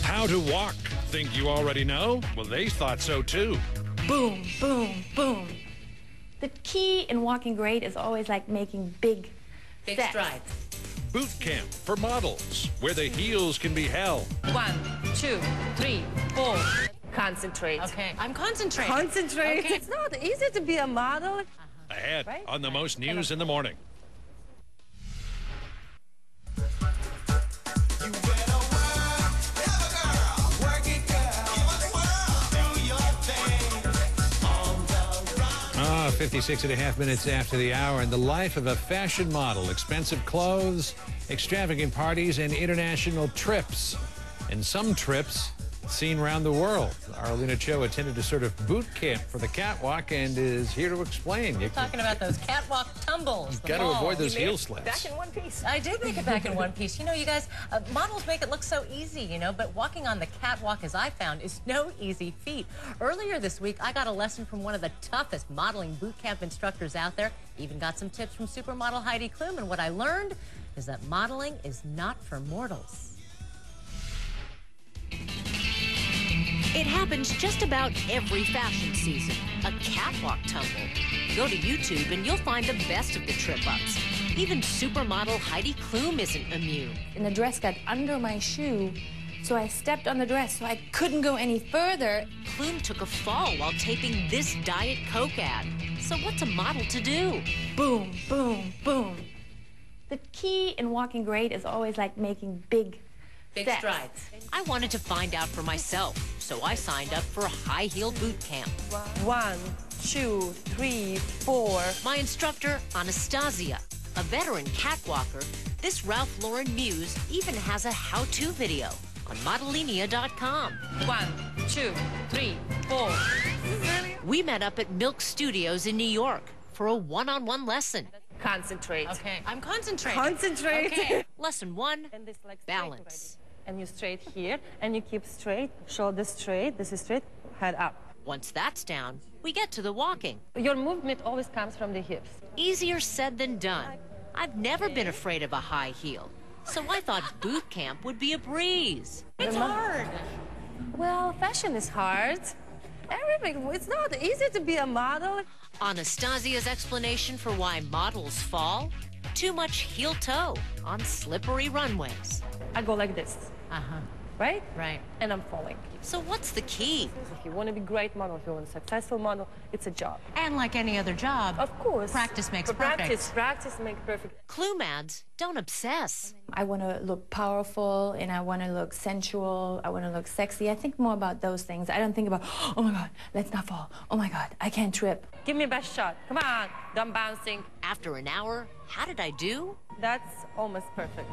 How to walk. Think you already know? Well, they thought so too. Boom, boom, boom. The key in walking great is always like making big steps. strides. Boot camp for models, where the heels can be held. 1, 2, 3, 4. Concentrate. Okay, I'm concentrating. Concentrate. Okay. It's not easy to be a model. Ahead Right? on the most news in the morning. 56 and a half minutes after the hour, and the life of a fashion model, expensive clothes, extravagant parties, and international trips. And some trips seen around the world. Arlena Cho attended a sort of boot camp for the catwalk and is here to explain. You're Talking about those catwalk tumbles. got to avoid those heel slips. Back in one piece. I did make it back in one piece. You know, you guys, models make it look so easy, you know, but walking on the catwalk, as I found, is no easy feat. Earlier this week, I got a lesson from one of the toughest modeling boot camp instructors out there. Even got some tips from supermodel Heidi Klum, and what I learned is that modeling is not for mortals. It happens just about every fashion season, a catwalk tumble. Go to YouTube and you'll find the best of the trip-ups. Even supermodel Heidi Klum isn't immune. And the dress got under my shoe, so I stepped on the dress, so I couldn't go any further. Klum took a fall while taping this Diet Coke ad. So what's a model to do? Boom, boom, boom. The key in walking great is always like making big steps. strides. I wanted to find out for myself, so I signed up for a high-heel boot camp. 1, 2, 3, 4. My instructor, Anastasia, a veteran catwalker, this Ralph Lauren muse even has a how-to video on Modellinia.com. 1, 2, 3, 4. We met up at Milk Studios in New York for a one-on-one lesson. Concentrate. Okay, I'm concentrating. Concentrate. Okay. Lesson 1, And this leg straight balance. already. And you straight here, and you keep straight, shoulder straight, this is straight, head up. Once that's down, we get to the walking. Your movement always comes from the hips. Easier said than done. I've never been afraid of a high heel, so I thought boot camp would be a breeze. It's hard. Well, fashion is hard. Everything, it's not easy to be a model. Anastasia's explanation for why models fall? Too much heel toe on slippery runways. I go like this, right? Right. And I'm falling. So what's the key? If you want to be a great model, if you want a successful model, it's a job. And like any other job, Of course. practice makes But perfect. Practice makes perfect. Klum ads don't obsess. I want to look powerful, and I want to look sensual. I want to look sexy. I think more about those things. I don't think about, oh my God, let's not fall. Oh my God, I can't trip. Give me a best shot. Come on, dumb bouncing. After an hour, how did I do? That's almost perfect.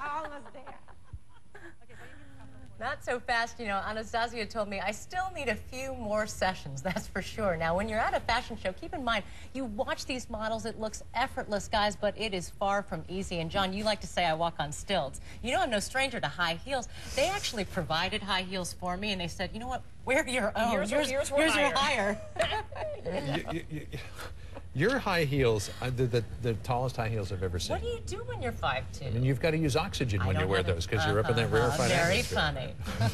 Almost there. Not so fast, you know. Anastasia told me I still need a few more sessions, that's for sure. Now, when you're at a fashion show, keep in mind, you watch these models, it looks effortless, guys, but it is far from easy. And John, you like to say I walk on stilts. You know I'm no stranger to high heels. They actually provided high heels for me, and they said, you know what, wear your own. Yours were higher. Your high heels, the tallest high heels I've ever seen. What do you do when you're 5'2"? And you've got to use oxygen when you wear those because you're up in that rarefied Very atmosphere.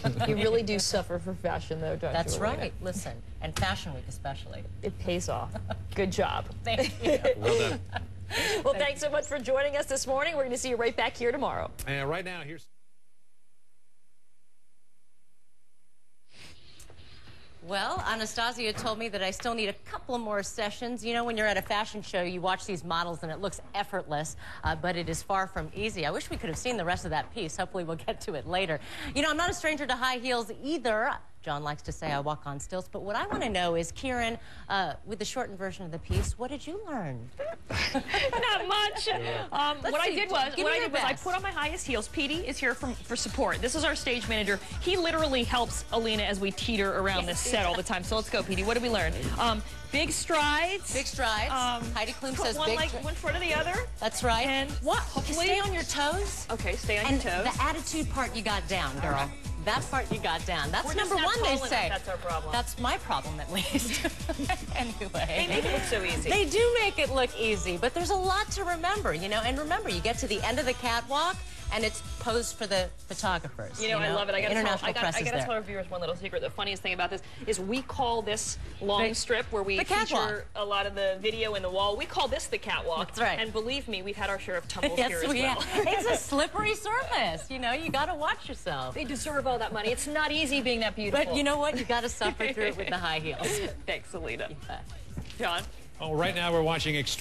funny. You really do suffer for fashion, though, don't That's you? Elena? right. Listen, and Fashion Week especially. It pays off. Good job. Thank you. Well done. Well, thanks so much for joining us this morning. We're going to see you right back here tomorrow. And right now, here's... Well, Anastasia told me that I still need a couple more sessions. You know, when you're at a fashion show, you watch these models and it looks effortless, but it is far from easy. I wish we could have seen the rest of that piece. Hopefully we'll get to it later. You know, I'm not a stranger to high heels either. John likes to say I walk on stilts, but what I want to know is, Kieran, with the shortened version of the piece, what did you learn? Not much. What I did was I best. put on my highest heels. Petey is here for support. This is our stage manager. He literally helps Alina as we teeter around this set all the time. So let's go, Petey. What did we learn? Big strides. Big strides. Heidi Klum says one big. leg one foot of the other. That's right. And what? Hopefully, stay on your toes. Okay, stay on And your toes. the attitude part you got down, girl. That part you got down. That's We're number just not one, they tall say. enough, that's our problem. That's my problem, at least. Anyway. They make it look so easy. They do make it look easy, but there's a lot to remember, you know. And remember, you get to the end of the catwalk, and it's posed for the photographers. You know, I love it. I gotta International tell our viewers one little secret. The funniest thing about this is we call this long The- strip where we the catwalk. feature a lot of the video in the wall. We call this the catwalk. That's right. And believe me, we've had our share of tumbles Yes, here as we well. have. It's a slippery surface. You know, you got to watch yourself. They deserve all that money. It's not easy being that beautiful. But you know what? You got to suffer through it with the high heels. Thanks, Alina. You bet. John? Oh, right now we're watching Extreme.